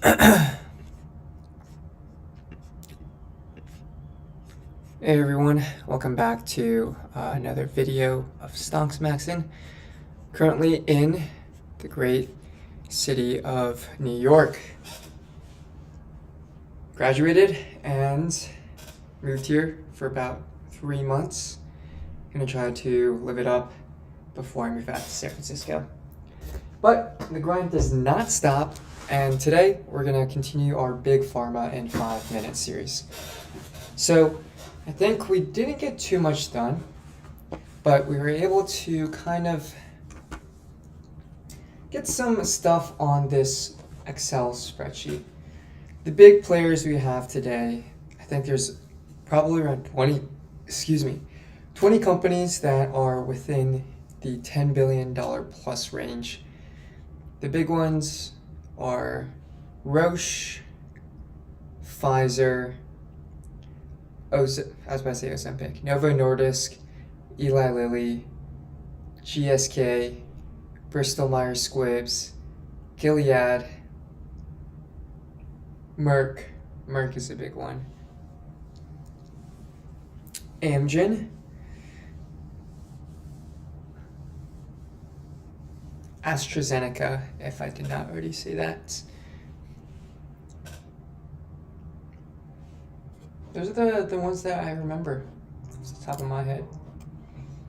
Hey everyone, welcome back to another video of Stonks Maxxing. Currently in the great city of New York. Graduated and moved here for about 3 months. Gonna try to live it up before I move out to San Francisco. But the grind does not stop, and today we're gonna continue our Big Pharma in 5 Minutes series. So I think we didn't get too much done, but we were able to kind of get some stuff on this Excel spreadsheet. The big players we have today, I think there's probably around 20 companies that are within the $10 billion plus range. The big ones are Roche, Pfizer, I was about to say Ozempic, Novo Nordisk, Eli Lilly, GSK, Bristol Myers Squibb, Gilead, Merck is a big one, Amgen, AstraZeneca, if I did not already say that. Those are the ones that I remember off the top of my head.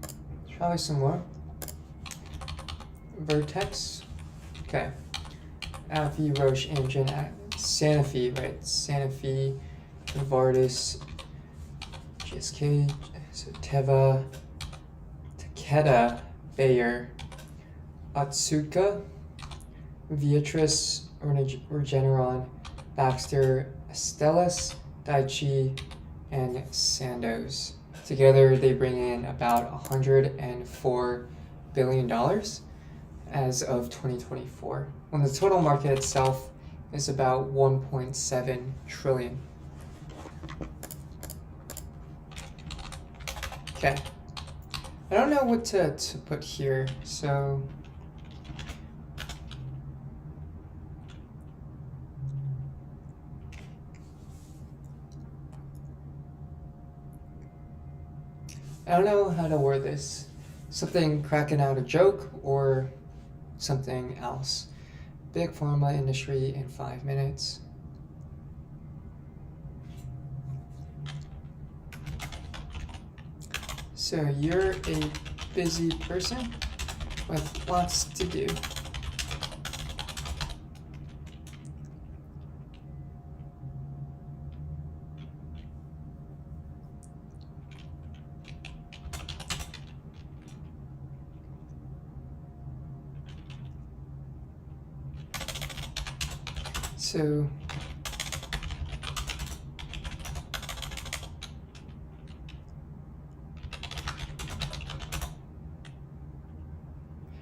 There's probably some more. Vertex. Okay. AbbVie, Roche, Amgen, Sanofi, right? Sanofi, Novartis, GSK, so Teva, Takeda, Bayer, Otsuka, Viatris, Regeneron, Baxter, Astellas, Daiichi, and Sandoz. Together, they bring in about $104 billion as of 2024, when the total market itself is about 1.7 trillion. Okay, I don't know what to put here, so I don't know how to word this. Something cracking out a joke or something else. Big pharma industry in 5 minutes. So you're a busy person with lots to do.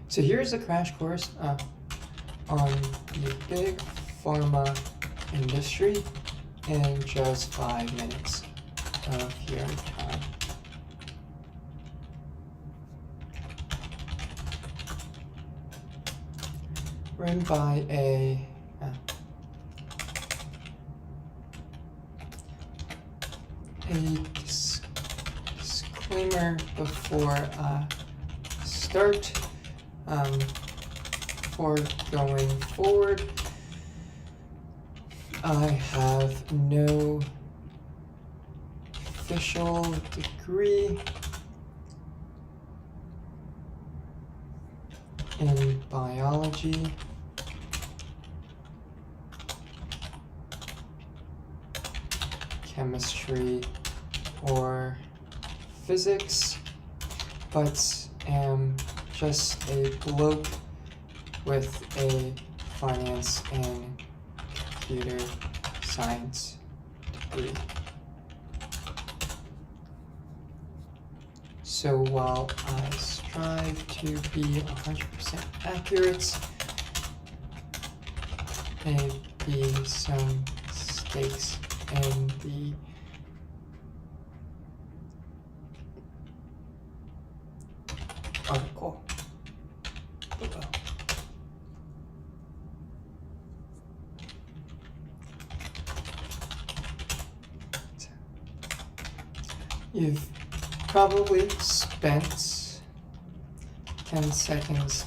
So here's a crash course on the big pharma industry in just 5 minutes of your time. Run by a disclaimer before I start. For going forward, I have no official degree in biology, chemistry, or physics, but am just a bloke with a finance and computer science degree. So while I strive to be 100% accurate, may be some mistakes in the article below. You've probably spent 10 seconds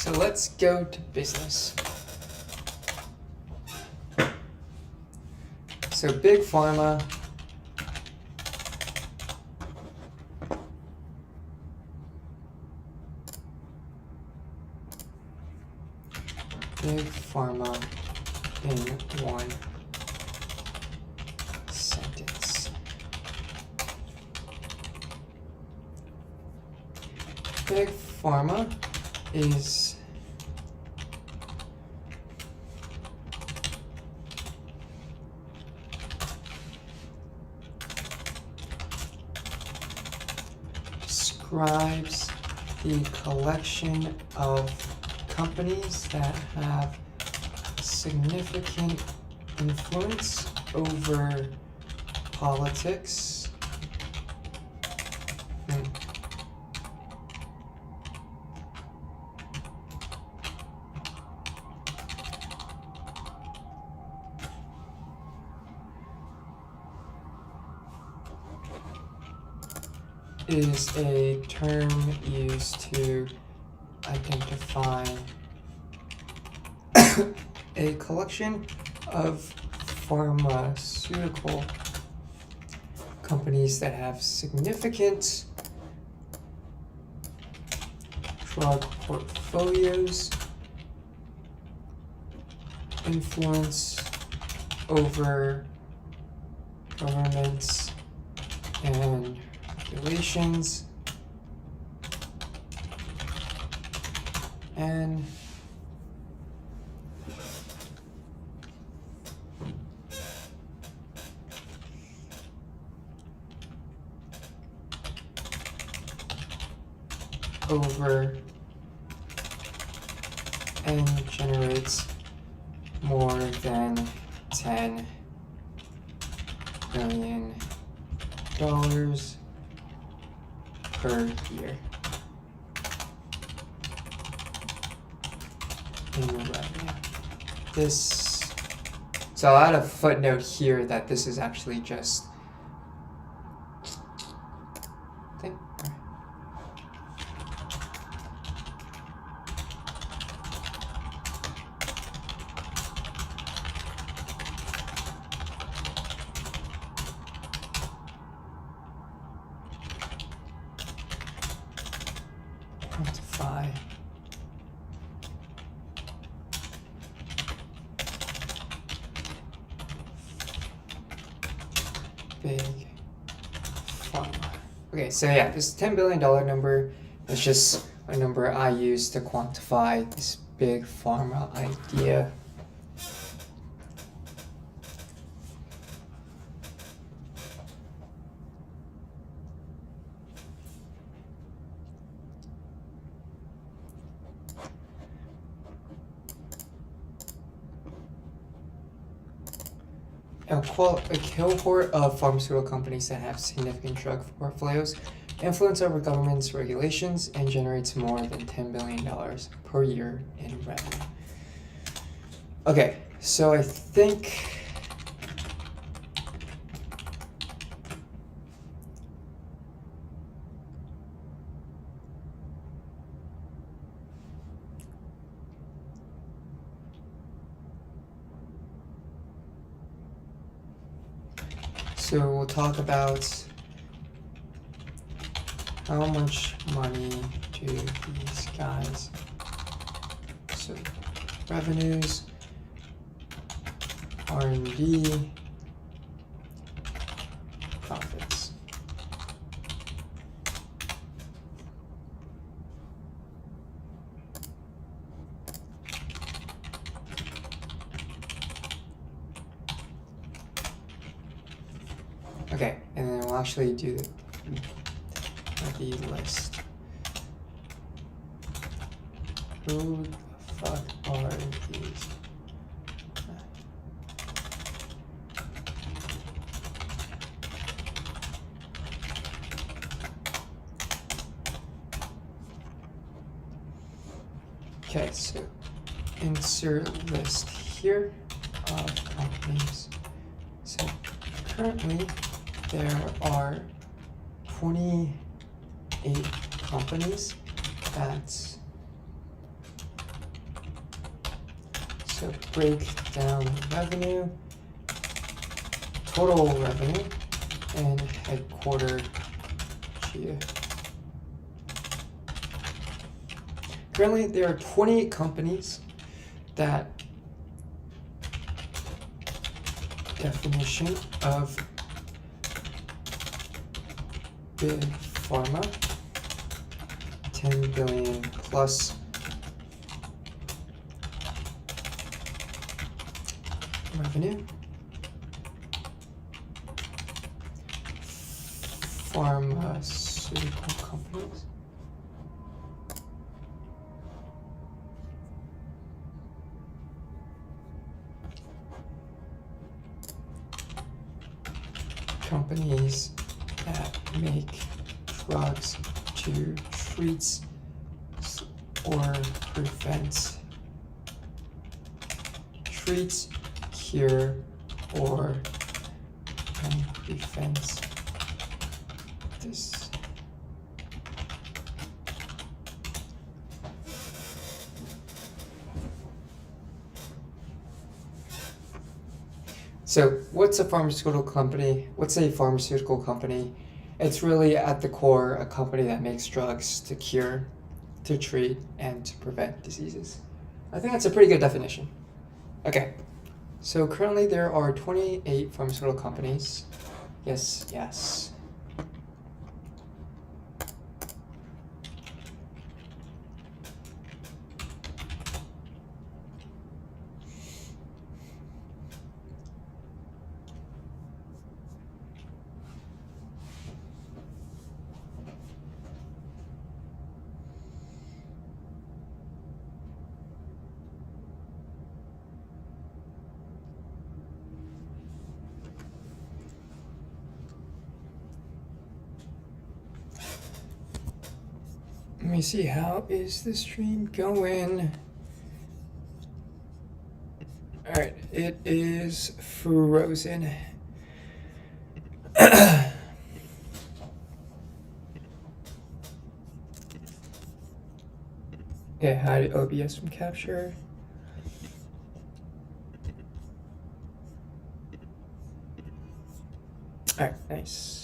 So let's go to business. So big pharma. Big pharma in one sentence. Big pharma is describes the collection of companies that have significant influence over politics is a term used to identify a collection of pharmaceutical companies that have significant drug portfolios, influence over governments and regulations, and over and generates more than $10 billion per year in revenue. So I'll add a footnote here that this is actually just thing. Quantify big pharma. Okay, so yeah, this $10 billion number is just a number I use to quantify this big pharma idea. A cohort of pharmaceutical companies that have significant drug portfolios, influence over government's regulations, and generates more than $10 billion per year in revenue. Okay, so I think so we'll talk about how much money do these guys, so revenues, R&D, profits. Okay, and then we'll actually do the list. Who the fuck are these? Okay, so insert list here of companies. So currently there are 28 companies that, so break down revenue, total revenue, and headquarter here. Currently, there are 28 companies that definition of big pharma, 10 billion plus revenue, pharmaceutical companies. Companies that make drugs to treat or prevent, cure, or prevent this. So what's a pharmaceutical company? What's a pharmaceutical company? It's really at the core a company that makes drugs to cure, to treat, and to prevent diseases. I think that's a pretty good definition. Okay, so currently there are 28 pharmaceutical companies. Yes. Let me see, how is the stream going? All right, it is frozen. Yeah, hide OBS from capture. All right, nice.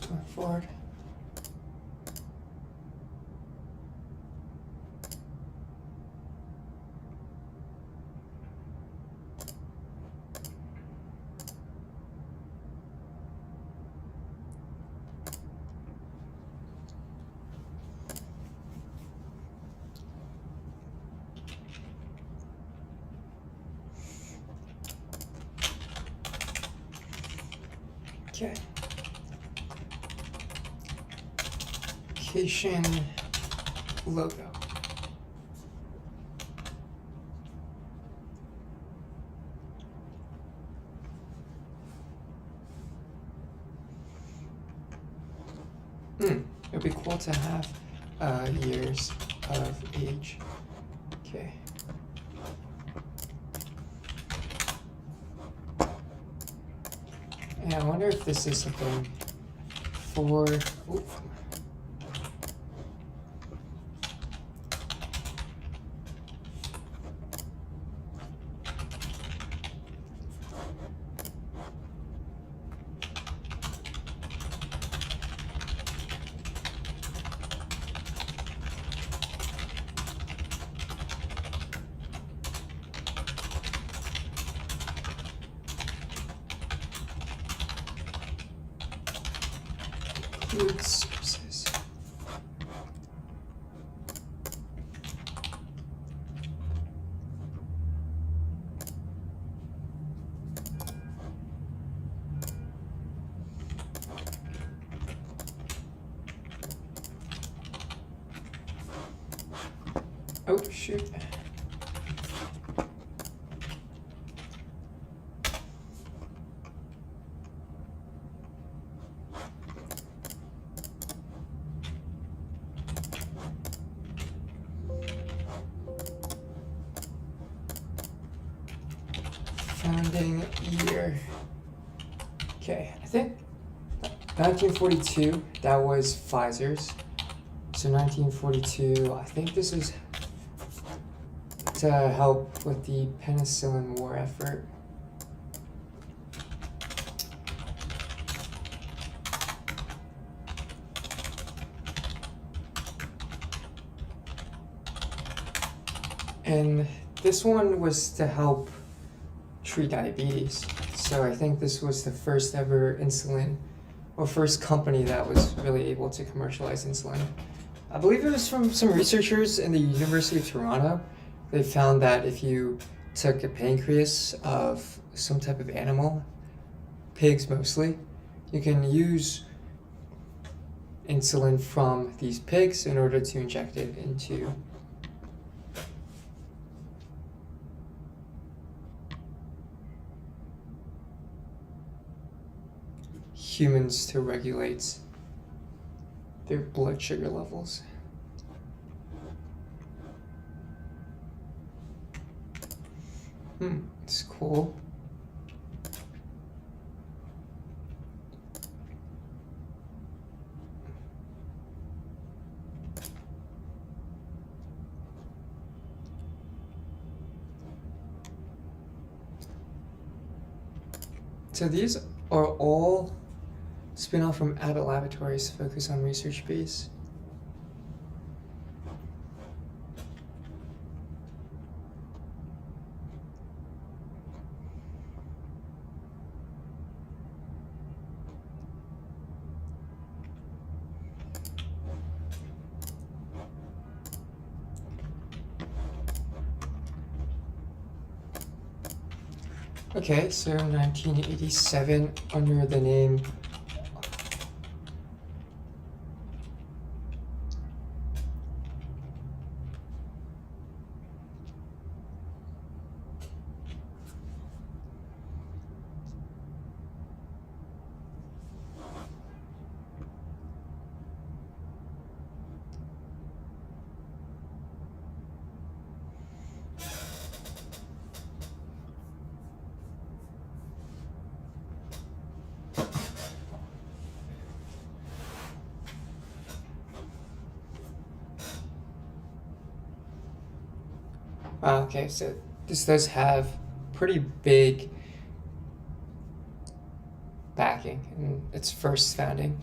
Going forward. Okay. Location logo. It'd be cool to have years of age. Okay. Yeah, I wonder if this is something for. Ooh. Food sources. Oh, shoot. Founding year. Okay, I think 1942, that was Pfizer's. So 1942, I think this is to help with the penicillin war effort. And this one was to help treat diabetes. So I think this was the first ever insulin, or first company that was really able to commercialize insulin. I believe it was from some researchers in the University of Toronto. They found that if you took a pancreas of some type of animal, pigs mostly, you can use insulin from these pigs in order to inject it into humans to regulate their blood sugar levels. It's cool. So these are all spin-off from Abbott Laboratories, focus on research base. Okay, so 1987 under the name okay, so this does have pretty big backing in its first founding.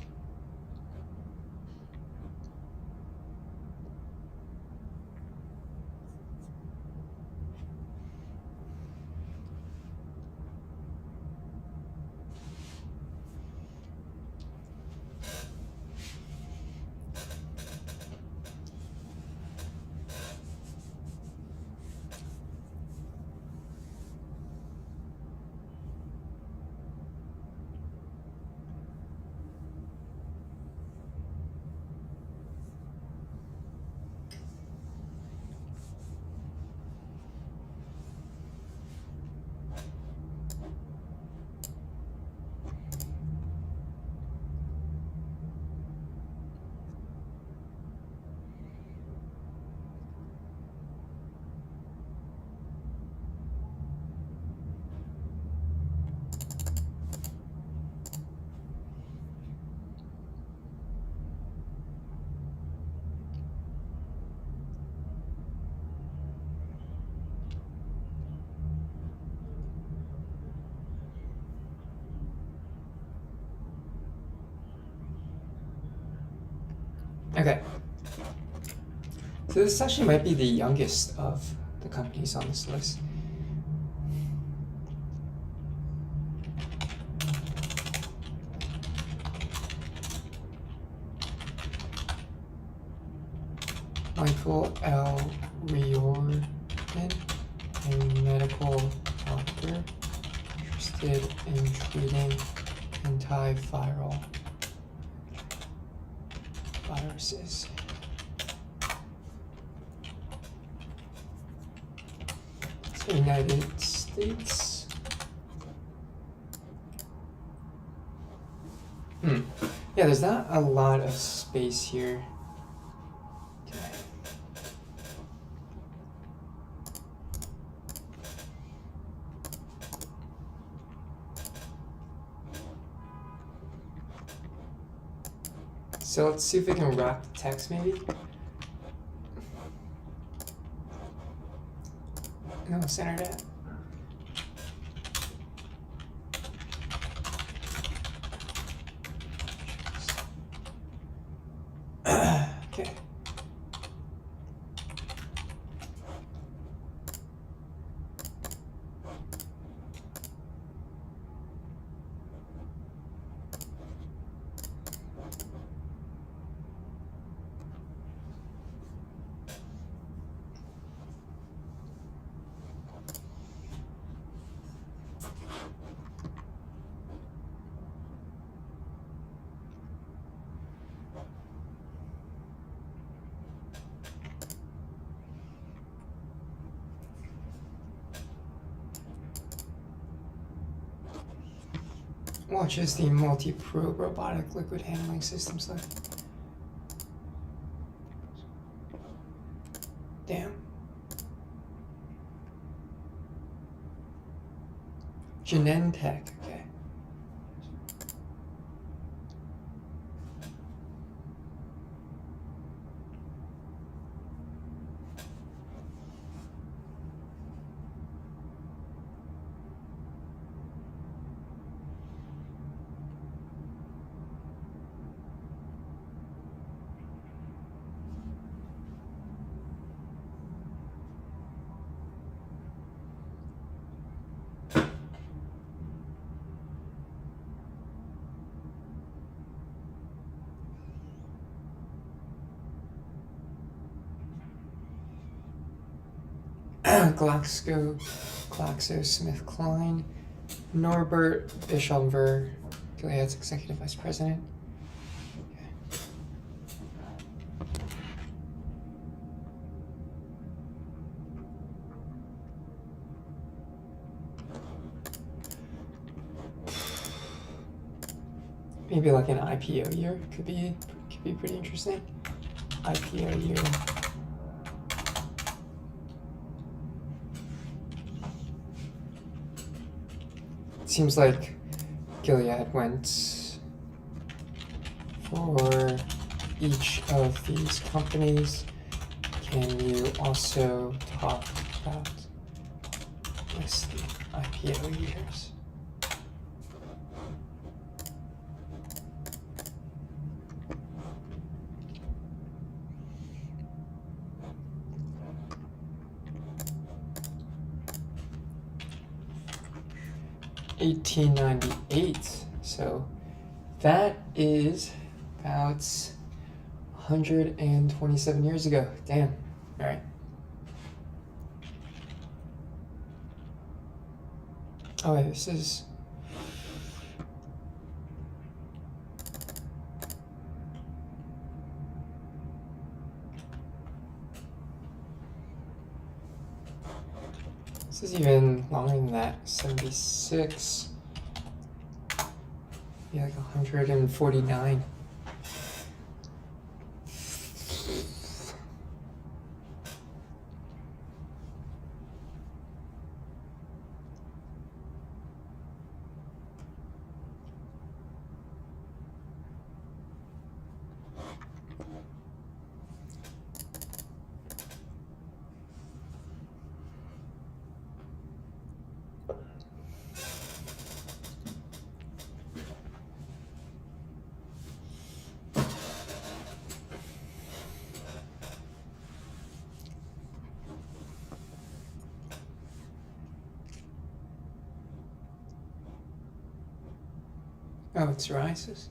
Okay. So this actually might be the youngest of the companies on this list. Michael L. Riordan, a medical doctor interested in treating antiviral viruses. It's the United States. Yeah, there's not a lot of space here. Okay. So let's see if we can wrap the text maybe. No, center that. Okay. Watches the multi-probe robotic liquid handling systems like. Damn. Genentech, okay. GlaxoSmithKline, Norbert Bischoffer, Gilead's executive vice president. Maybe like an IPO year could be pretty interesting. IPO year. Seems like Gilead went for each of these companies. Can you also talk about this, the IPO years? $1898, so that is about 127 years ago. Damn. All right. Oh wait, this is even longer than that. 76. Yeah, like 149. Oh, it's psoriasis.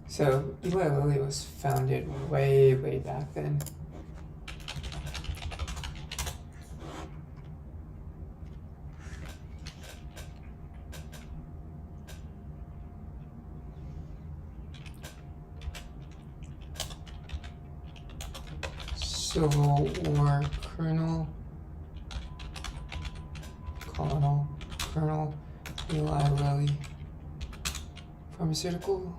So Eli Lilly was founded way back then. Civil War Colonel Eli Lilly Pharmaceutical.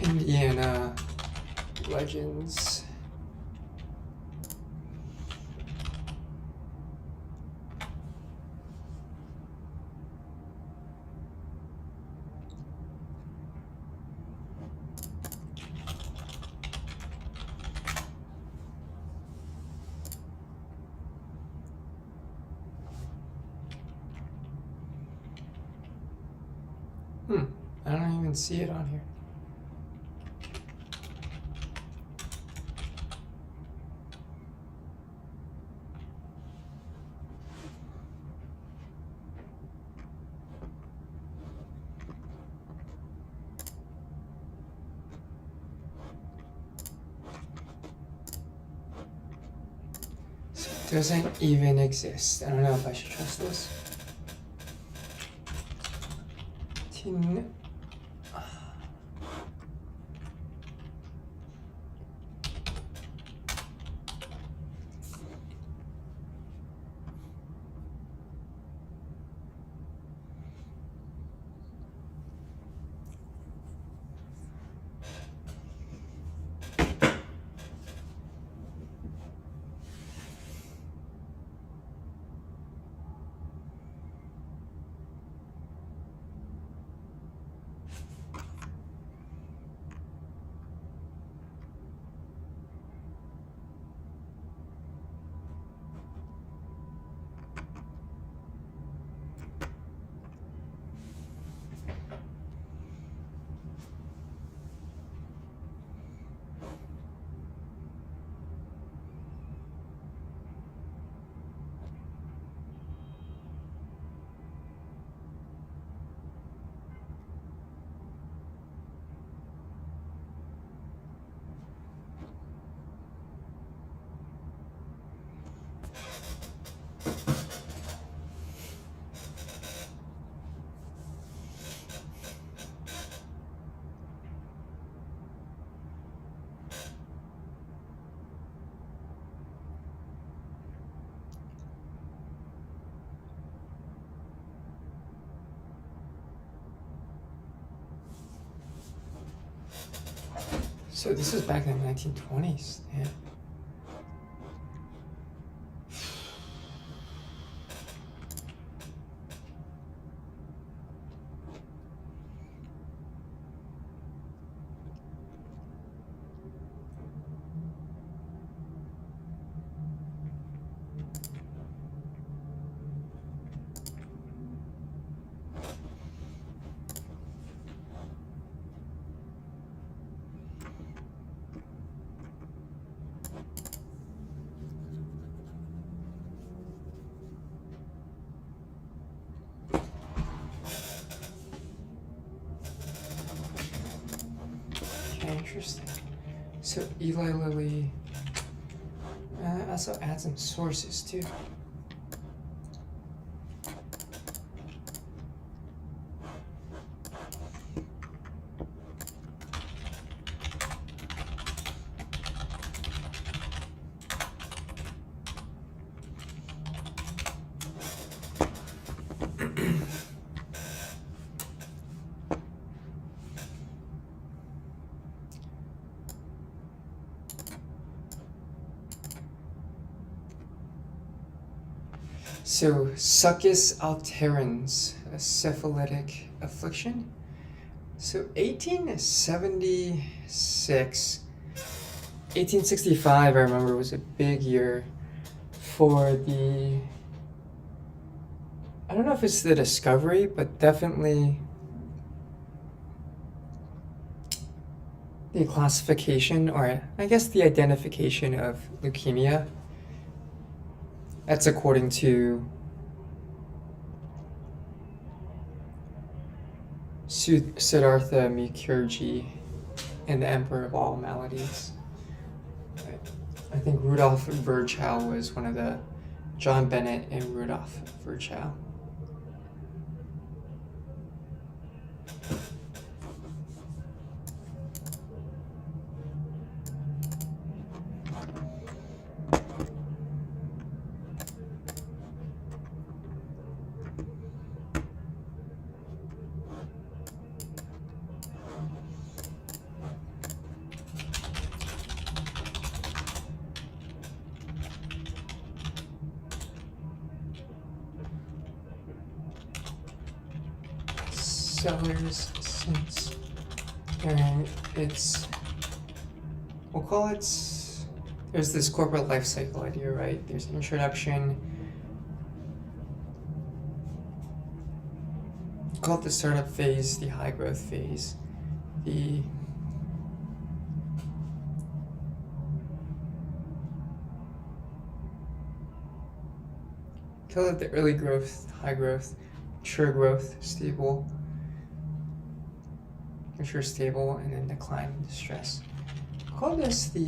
Indiana Legends. I don't even see it on here. It doesn't even exist. I don't know if I should trust this. So this is back in the 1920s. Yeah. Interesting. So Eli Lilly also add some sources too. So, succus alterans, a syphilitic affliction. So, 1876, 1865, I remember, was a big year for the, I don't know if it's the discovery, but definitely the classification, or I guess the identification of leukemia. That's according to Siddhartha Mukherjee and the Emperor of All Maladies. I think Rudolf Virchow was one of the, John Bennett and Rudolf Virchow. Sellers since, and it's, we'll call it, there's this corporate life cycle idea, right? There's introduction, call it the startup phase, the high growth phase, the call it the early growth, high growth, mature growth, stable, mature, stable, and then decline and distress. Call this the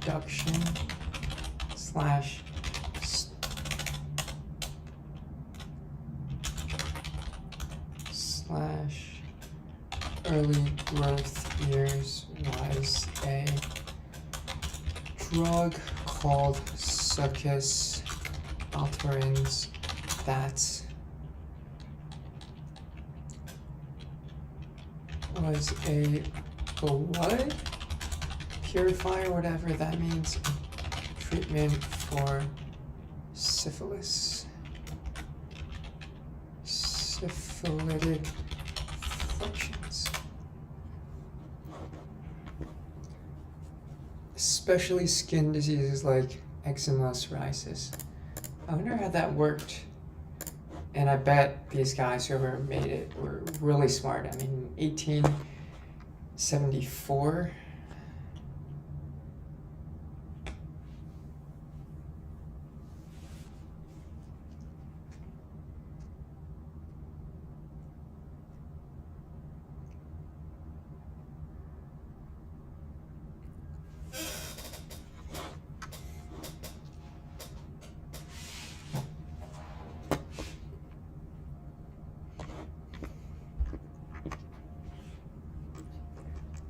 introduction slash early growth years was a drug called succus alterans that was a blood purifier, whatever that means, treatment for syphilis, syphilitic afflictions, especially skin diseases like eczema, psoriasis. I wonder how that worked. And I bet these guys, whoever made it, were really smart. I mean, 1874.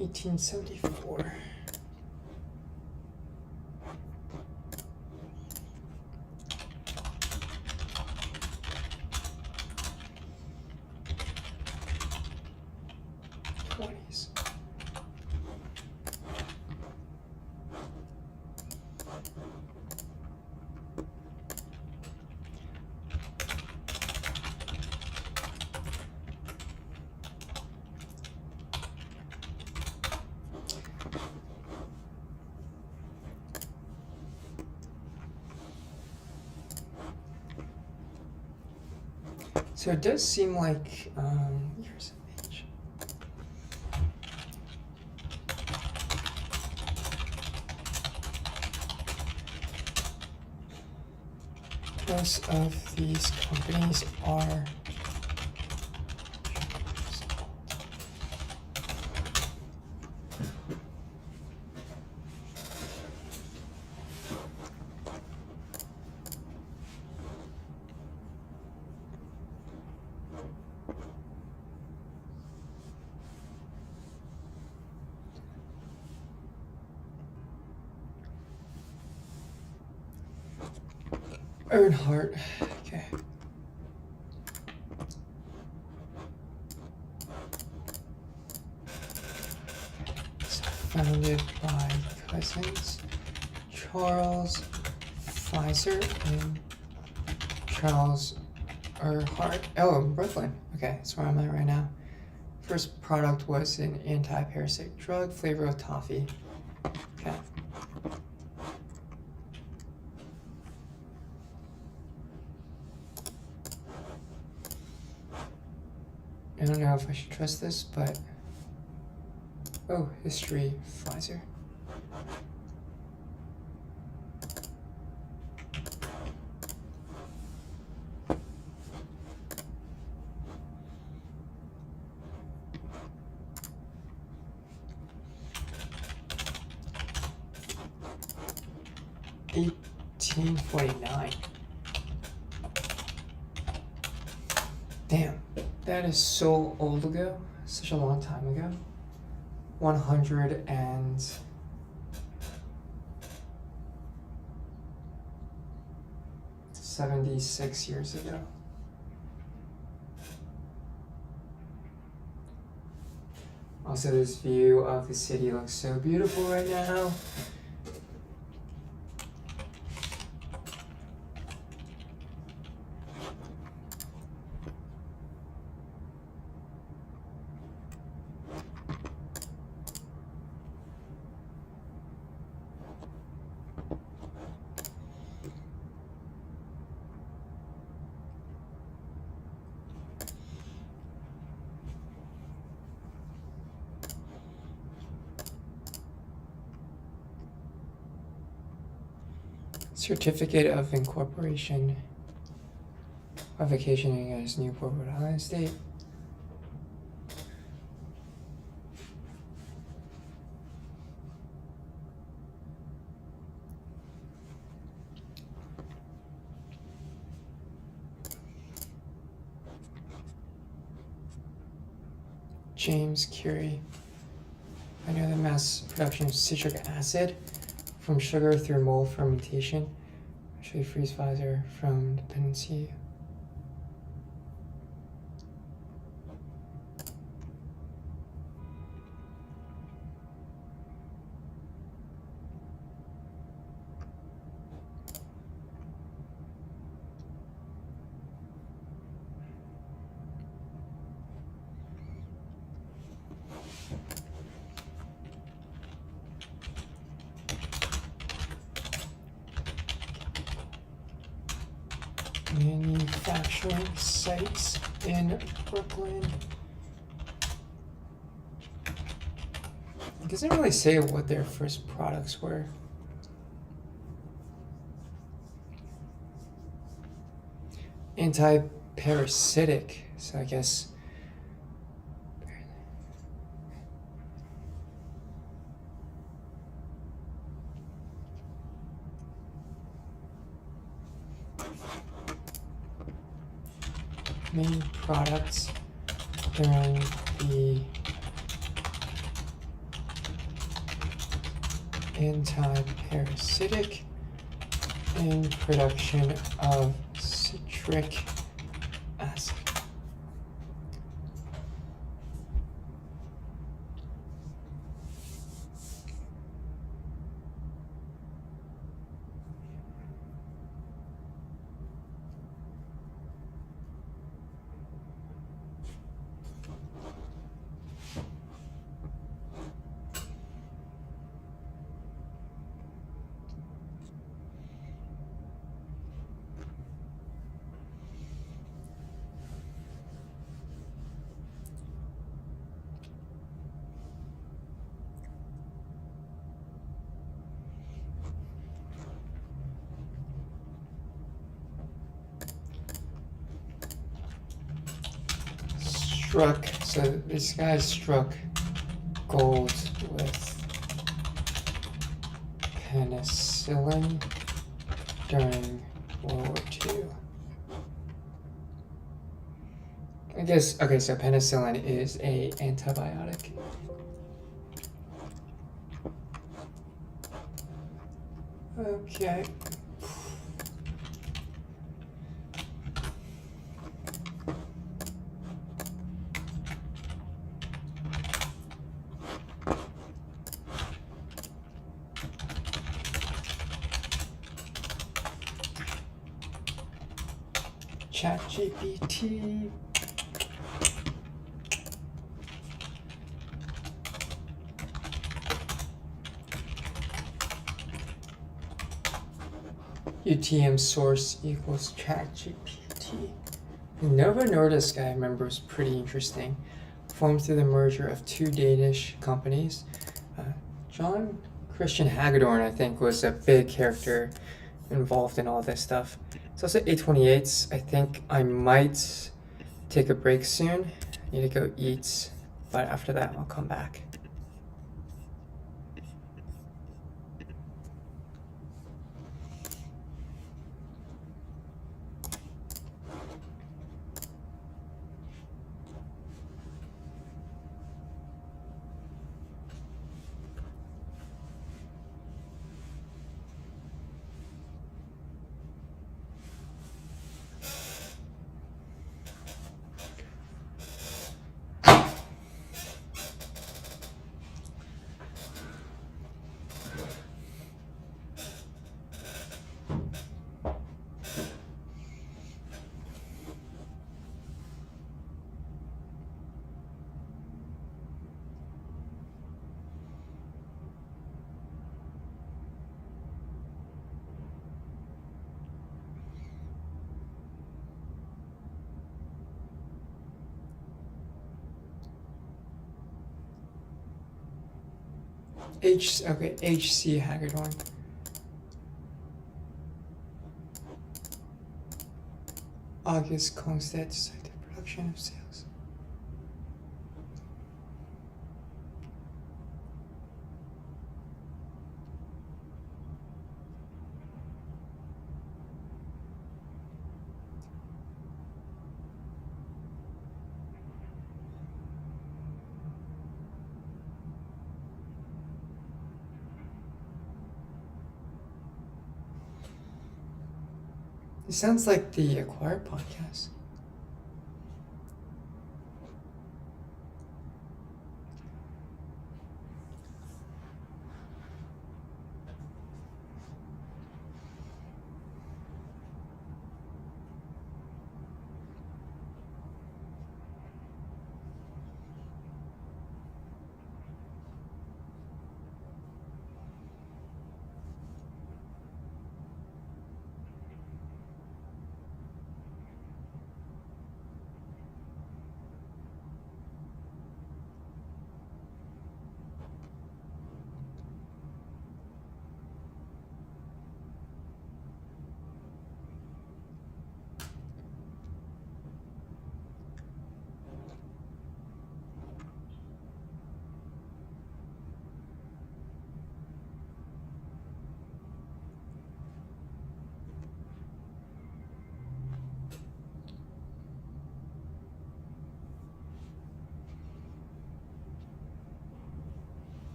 $1874. '20s. So it does seem like, here's a page. Most of these companies are Earnhardt. Okay. Founded by cousins Charles Pfizer and Charles Earnhardt. Oh, Brooklyn. Okay, that's where I'm at right now. First product was an anti-parasitic drug, flavor of toffee. Okay. I don't know if I should trust this, but oh, history, Pfizer. $18.49. Damn, that is so old ago, such a long time ago. 176 years ago. Also, this view of the city looks so beautiful right now. Certificate of Incorporation of vacationing as Newport, Rhode Island State. James Curie. I know the mass production of citric acid from sugar through mold fermentation. Actually, freeze Pfizer from dependency. Manufacturing sites in Brooklyn. It doesn't really say what their first products were. Anti-parasitic, so I guess. Main products during the anti-parasitic and production of citric acid. So this guy struck gold with penicillin during World War II. I guess, okay, so penicillin is a antibiotic. Okay. ChatGPT. UTM source equals ChatGPT. Novo Nordisk, I remember, was pretty interesting. Formed through the merger of two Danish companies. John Christian Hagedorn, I think, was a big character involved in all this stuff. It's also 8:28. I think I might take a break soon. I need to go eat, but after that, I'll come back. HC Hagedorn. August Kongstead decided production of sales. It sounds like the Acquired podcast.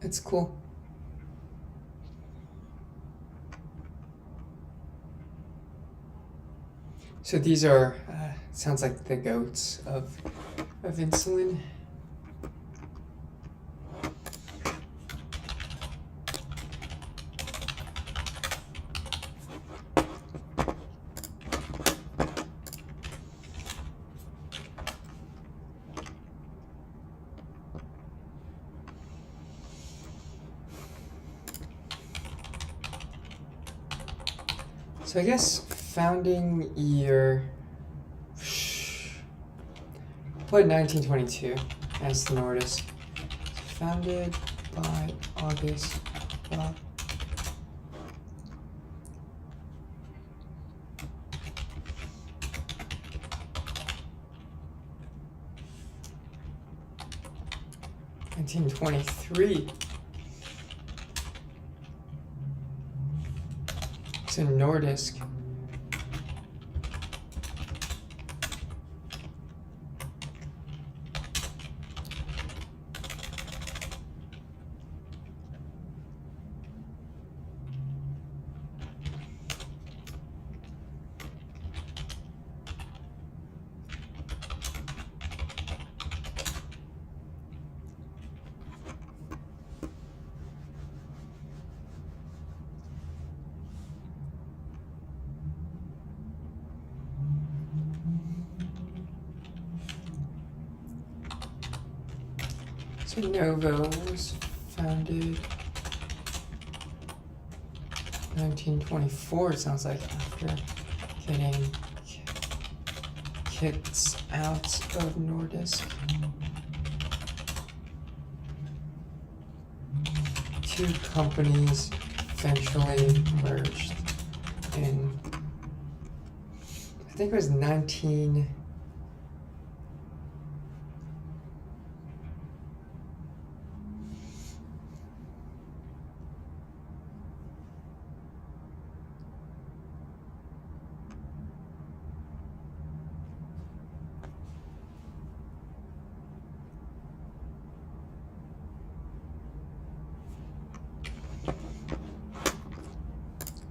It's cool. So these are, sounds like the goats of insulin. So I guess founding year, put 1922 as the nordisk. Founded by August. 1923. It's a nordisk. Novo was founded 1924, it sounds like, after getting kits out of Nordisk. Two companies eventually merged in, I think it was 19...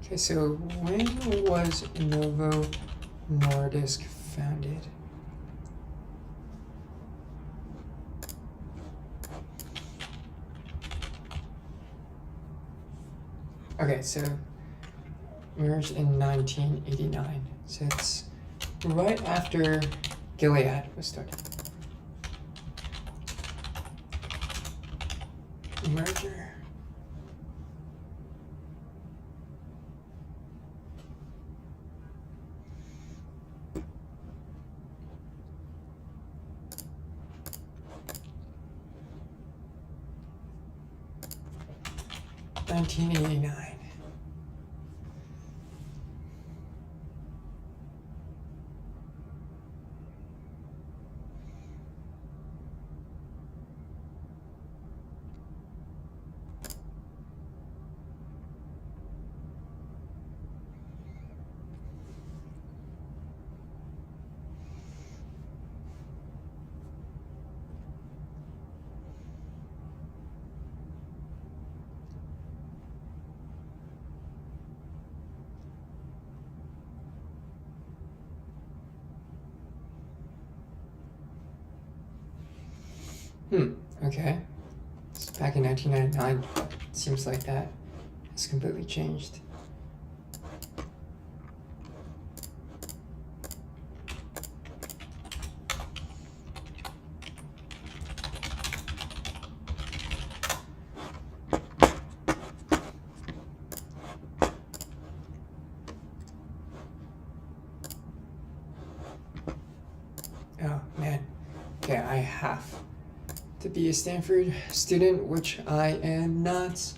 Okay, so when was Novo Nordisk founded? Okay, so merged in 1989. So it's right after Gilead was started. Merger. $19.89. Okay. It's back in 1999. It seems like that has completely changed. Oh man. Okay, I have to be a Stanford student, which I am not.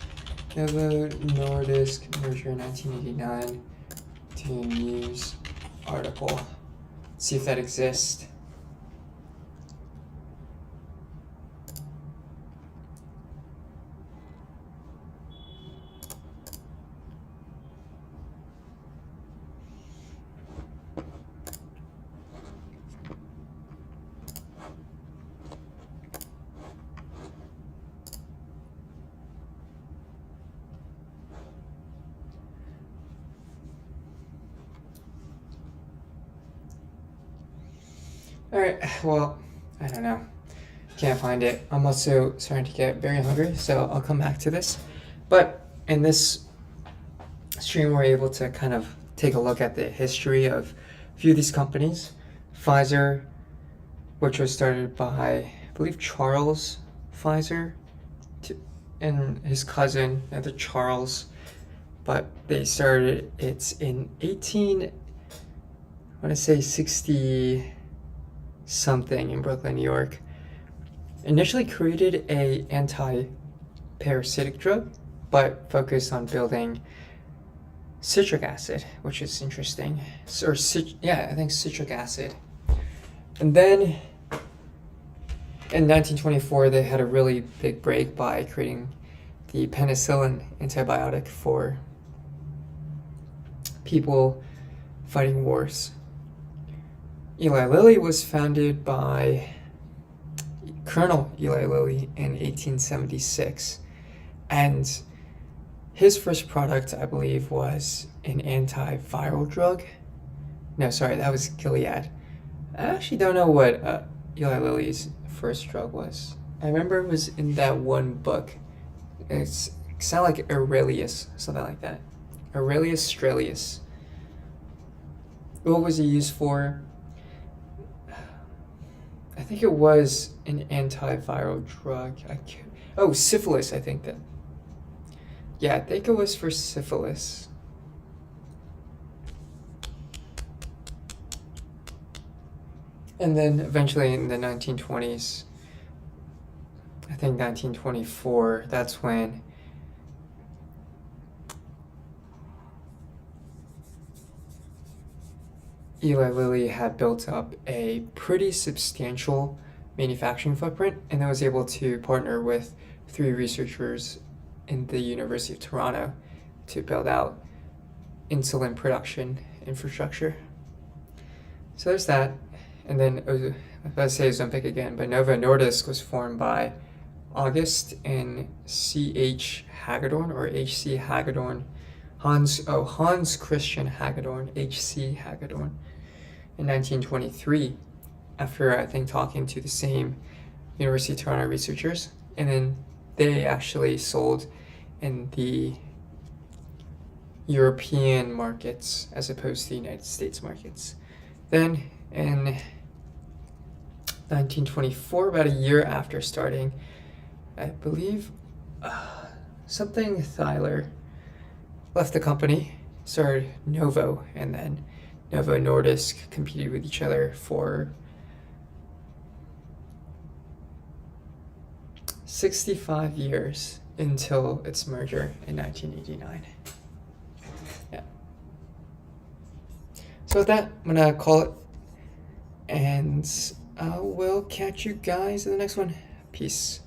Novo Nordisk merger 1989. Team news article. Let's see if that exists. Alright, well, I don't know. Can't find it. I'm also starting to get very hungry, so I'll come back to this. But in this stream, we're able to kind of take a look at the history of a few of these companies. Pfizer, which was started by, I believe, Charles Pfizer and his cousin, another Charles. But they started it in 60 something in Brooklyn, New York. Initially created a anti-parasitic drug, but focused on building citric acid, which is interesting. I think citric acid. And then in 1924, they had a really big break by creating the penicillin antibiotic for people fighting wars. Eli Lilly was founded by Colonel Eli Lilly in 1876, and his first product, I believe, was an antiviral drug. No, sorry, that was Gilead. I actually don't know what Eli Lilly's first drug was. I remember it was in that one book. It sounded like Aurelius, something like that. Aurelius Strelius. What was it used for? I think it was an antiviral drug. Oh, syphilis, I think that. Yeah, I think it was for syphilis. And then eventually in the 1920s, I think 1924, that's when Eli Lilly had built up a pretty substantial manufacturing footprint, and then was able to partner with 3 researchers in the University of Toronto to build out insulin production infrastructure. So there's that. And then I was about to say Ozempic again, but Novo Nordisk was formed by August and C.H. Hagedorn, or H.C. Hagedorn, Hans Christian Hagedorn, H.C. Hagedorn, in 1923, after I think talking to the same University of Toronto researchers. And then they actually sold in the European markets as opposed to the United States markets. Then in 1924, about a year after starting, I believe something Thaler left the company, started Novo, and then Novo Nordisk competed with each other for 65 years until its merger in 1989. Yeah. So with that, I'm gonna call it, and I will catch you guys in the next one. Peace.